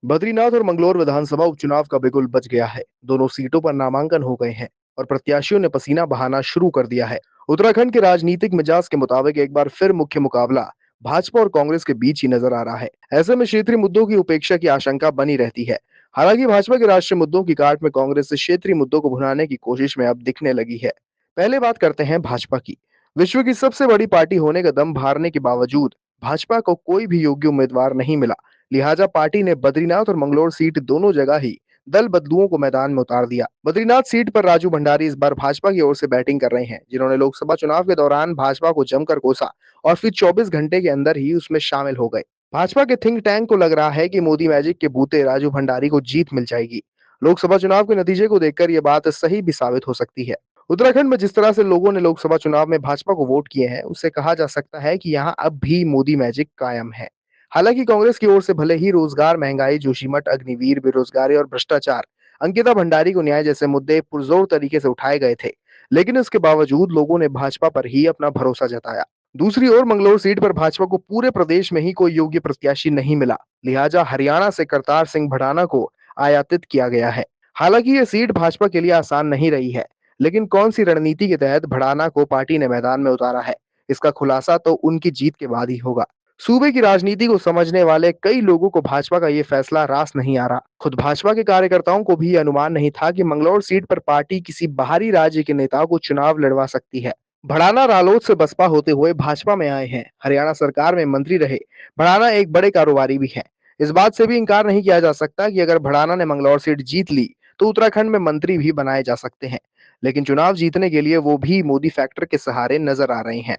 बद्रीनाथ और मंगलौर विधानसभा उपचुनाव का बिगुल बज गया है। दोनों सीटों पर नामांकन हो गए हैं और प्रत्याशियों ने पसीना बहाना शुरू कर दिया है। उत्तराखंड के राजनीतिक मिजाज के मुताबिक एक बार फिर मुख्य मुकाबला भाजपा और कांग्रेस के बीच ही नजर आ रहा है। ऐसे में क्षेत्रीय मुद्दों की उपेक्षा की आशंका बनी रहती है। हालांकि भाजपा के राष्ट्रीय मुद्दों की काट में कांग्रेस से क्षेत्रीय मुद्दों को भुनाने की कोशिश में अब दिखने लगी है। पहले बात करते हैं भाजपा की। विश्व की सबसे बड़ी पार्टी होने का दम हारने के बावजूद भाजपा को कोई भी योग्य उम्मीदवार नहीं मिला। लिहाजा पार्टी ने बद्रीनाथ और मंगलौर सीट दोनों जगह ही दल बदलुओं को मैदान में उतार दिया। बद्रीनाथ सीट पर राजू भंडारी इस बार भाजपा की ओर से बैटिंग कर रहे हैं, जिन्होंने लोकसभा चुनाव के दौरान भाजपा को जमकर कोसा और फिर 24 घंटे के अंदर ही उसमें शामिल हो गए। भाजपा के थिंक टैंक को लग रहा है कि मोदी मैजिक के बूते राजू भंडारी को जीत मिल जाएगी। लोकसभा चुनाव के नतीजे को देखकर यह बात सही भी साबित हो सकती है। उत्तराखंड में जिस तरह से लोगों ने लोकसभा चुनाव में भाजपा को वोट किए हैं, उससे कहा जा सकता है कि यहाँ अब भी मोदी मैजिक कायम है। हालांकि कांग्रेस की ओर से भले ही रोजगार, महंगाई, जोशीमठ, अग्निवीर, बेरोजगारी और भ्रष्टाचार, अंकिता भंडारी को न्याय जैसे मुद्दे पुरजोर तरीके से उठाए गए थे, लेकिन इसके बावजूद लोगों ने भाजपा पर ही अपना भरोसा जताया। दूसरी ओर मंगलौर सीट पर भाजपा को पूरे प्रदेश में ही कोई योग्य प्रत्याशी नहीं मिला। लिहाजा हरियाणा से करतार सिंह भड़ाना को आयातित किया गया है। हालांकि यह सीट भाजपा के लिए आसान नहीं रही है, लेकिन कौन सी रणनीति के तहत भड़ाना को पार्टी ने मैदान में उतारा है, इसका खुलासा तो उनकी जीत के बाद ही होगा। सूबे की राजनीति को समझने वाले कई लोगों को भाजपा का ये फैसला रास नहीं आ रहा। खुद भाजपा के कार्यकर्ताओं को भी ये अनुमान नहीं था कि मंगलौर सीट पर पार्टी किसी बाहरी राज्य के नेता को चुनाव लड़वा सकती है। भड़ाना रालोद से बसपा होते हुए भाजपा में आए हैं, हरियाणा सरकार में मंत्री रहे। भड़ाना एक बड़े कारोबारी भी हैं। इस बात से भी इंकार नहीं किया जा सकता कि अगर भड़ाना ने मंगलौर सीट जीत ली तो उत्तराखंड में मंत्री भी बनाए जा सकते हैं। लेकिन चुनाव जीतने के लिए वो भी मोदी फैक्टर के सहारे नजर आ रहे हैं।